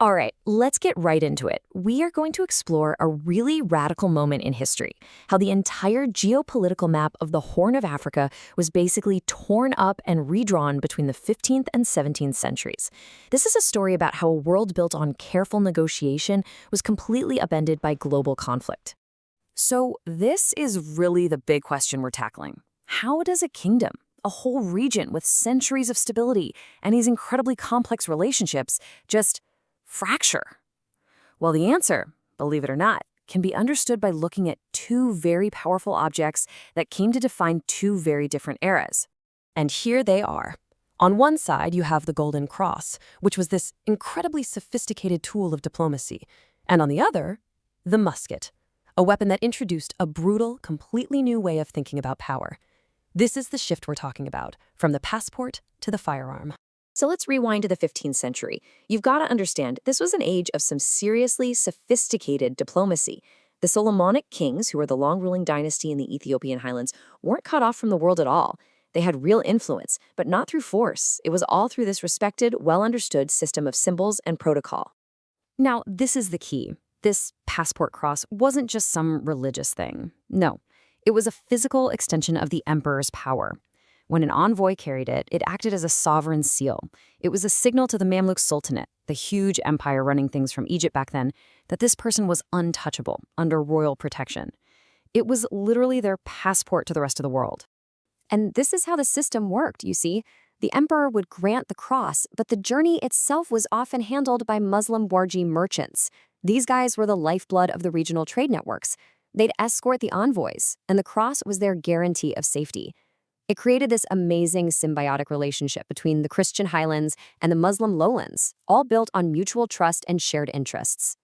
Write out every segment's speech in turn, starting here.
All right, let's get right into it. We are going to explore a really radical moment in history, how the entire geopolitical map of the Horn of Africa was basically torn up and redrawn between the 15th and 17th centuries. This is a story about how a world built on careful negotiation was completely upended by global conflict. So this is really the big question we're tackling. How does a kingdom, a whole region with centuries of stability and these incredibly complex relationships, just fracture? Well, the answer, believe it or not, can be understood by looking at two very powerful objects that came to define two very different eras. And here they are. On one side, you have the Golden Cross, which was this incredibly sophisticated tool of diplomacy. And on the other, the musket, a weapon that introduced a brutal, completely new way of thinking about power. This is the shift we're talking about, from the passport to the firearm. So let's rewind to the 15th century. You've got to understand, this was an age of some seriously sophisticated diplomacy. The Solomonic kings, who were the long-ruling dynasty in the Ethiopian Highlands, weren't cut off from the world at all. They had real influence, but not through force. It was all through this respected, well-understood system of symbols and protocol. Now, this is the key. This passport cross wasn't just some religious thing. No, it was a physical extension of the emperor's power. When an envoy carried it, it acted as a sovereign seal. It was a signal to the Mamluk Sultanate, the huge empire running things from Egypt back then, that this person was untouchable, under royal protection. It was literally their passport to the rest of the world. And this is how the system worked, you see. The emperor would grant the cross, but the journey itself was often handled by Muslim Warji merchants. These guys were the lifeblood of the regional trade networks. They'd escort the envoys, and the cross was their guarantee of safety. It created this amazing symbiotic relationship between the Christian Highlands and the Muslim lowlands, all built on mutual trust and shared interests.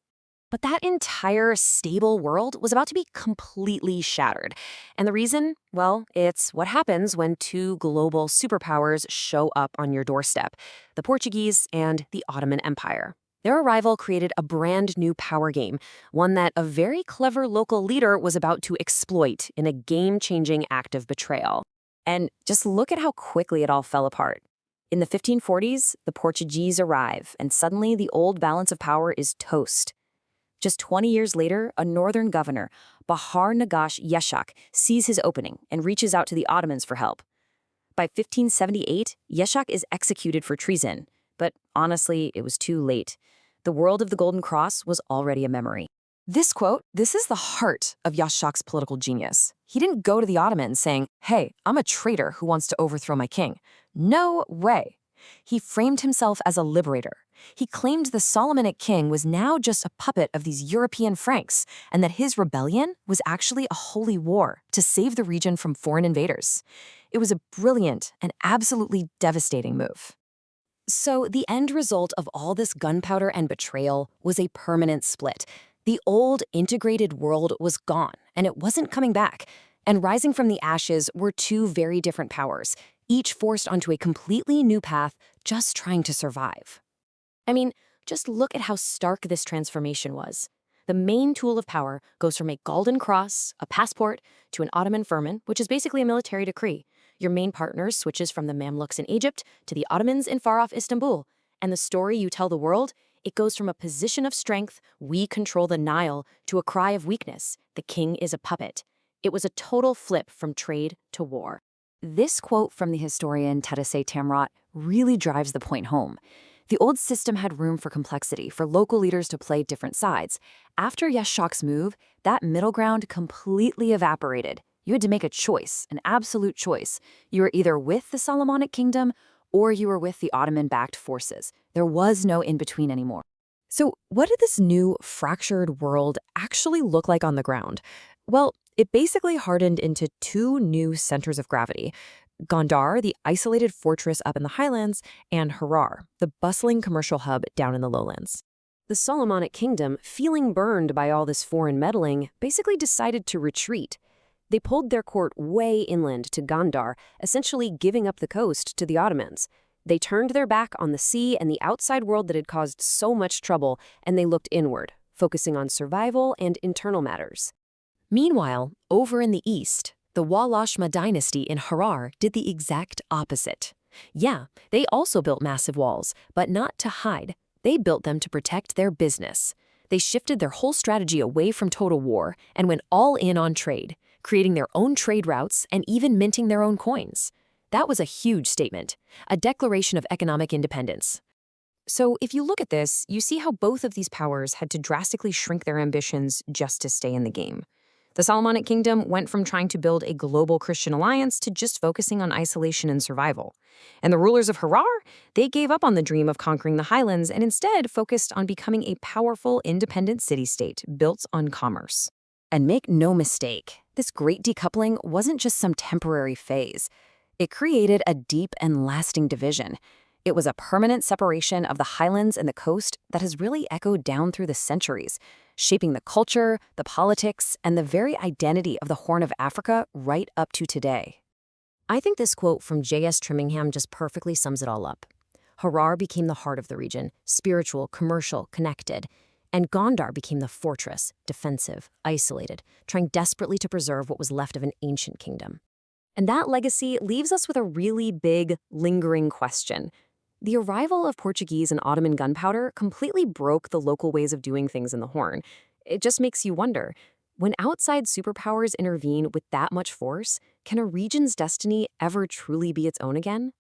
But that entire stable world was about to be completely shattered. And the reason? Well, it's what happens when two global superpowers show up on your doorstep, the Portuguese and the Ottoman Empire. Their arrival created a brand new power game, one that a very clever local leader was about to exploit in a game-changing act of betrayal. And just look at how quickly it all fell apart. In the 1540s, the Portuguese arrive, and suddenly the old balance of power is toast. Just 20 years later, a northern governor, Bahar Nagash Yeshak, sees his opening and reaches out to the Ottomans for help. By 1578, Yeshak is executed for treason, but honestly, it was too late. The world of the Golden Cross was already a memory. This quote, this is the heart of Yashak's political genius. He didn't go to the Ottomans saying, "Hey, I'm a traitor who wants to overthrow my king." No way. He framed himself as a liberator. He claimed the Solomonic king was now just a puppet of these European Franks, and that his rebellion was actually a holy war to save the region from foreign invaders. It was a brilliant and absolutely devastating move. So the end result of all this gunpowder and betrayal was a permanent split. The old integrated world was gone, and it wasn't coming back. And rising from the ashes were two very different powers, each forced onto a completely new path, just trying to survive. I mean, just look at how stark this transformation was. The main tool of power goes from a golden cross, a passport, to an Ottoman firman, which is basically a military decree. Your main partner switches from the Mamluks in Egypt to the Ottomans in far-off Istanbul. And the story you tell the world, it goes from a position of strength, "We control the Nile," to a cry of weakness, "The king is a puppet." It was a total flip from trade to war. This quote from the historian Tadesse Tamrat really drives the point home. The old system had room for complexity, for local leaders to play different sides. After Yashak's move, that middle ground completely evaporated. You had to make a choice, an absolute choice. You were either with the Solomonic Kingdom or you were with the Ottoman-backed forces. There was no in-between anymore. So what did this new fractured world actually look like on the ground? Well, it basically hardened into two new centers of gravity: Gondar, the isolated fortress up in the highlands, and Harar, the bustling commercial hub down in the lowlands. The Solomonic Kingdom, feeling burned by all this foreign meddling, basically decided to retreat. They pulled their court way inland to Gondar, essentially giving up the coast to the Ottomans. They turned their back on the sea and the outside world that had caused so much trouble, and they looked inward, focusing on survival and internal matters. Meanwhile, over in the east, the Wallachma dynasty in Harar did the exact opposite. Yeah, they also built massive walls, but not to hide, They built them to protect their business. They shifted their whole strategy away from total war and went all in on trade, creating their own trade routes and even minting their own coins. That was a huge statement, a declaration of economic independence. So if you look at this, you see how both of these powers had to drastically shrink their ambitions just to stay in the game. The Solomonic Kingdom went from trying to build a global Christian alliance to just focusing on isolation and survival. And the rulers of Harar, they gave up on the dream of conquering the Highlands and instead focused on becoming a powerful, independent city-state built on commerce. And make no mistake, this great decoupling wasn't just some temporary phase. It created a deep and lasting division. It was a permanent separation of the highlands and the coast that has really echoed down through the centuries, shaping the culture, the politics, and the very identity of the Horn of Africa right up to today. I think this quote from J.S. Trimmingham just perfectly sums it all up. Harar became the heart of the region, spiritual, commercial, connected, and Gondar became the fortress, defensive, isolated, trying desperately to preserve what was left of an ancient kingdom. And that legacy leaves us with a really big, lingering question. The arrival of Portuguese and Ottoman gunpowder completely broke the local ways of doing things in the Horn. It just makes you wonder, when outside superpowers intervene with that much force, can a region's destiny ever truly be its own again?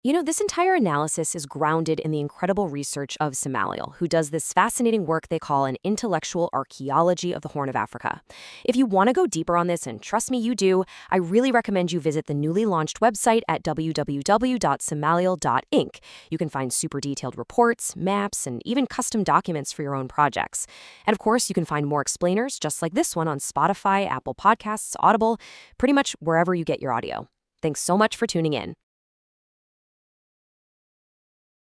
You know, this entire analysis is grounded in the incredible research of Samael, who does this fascinating work they call an intellectual archaeology of the Horn of Africa. If you want to go deeper on this, and trust me, you do, I really recommend you visit the newly launched website at www.samael.inc. You can find super detailed reports, maps, and even custom documents for your own projects. And of course, you can find more explainers just like this one on Spotify, Apple Podcasts, Audible, pretty much wherever you get your audio. Thanks so much for tuning in.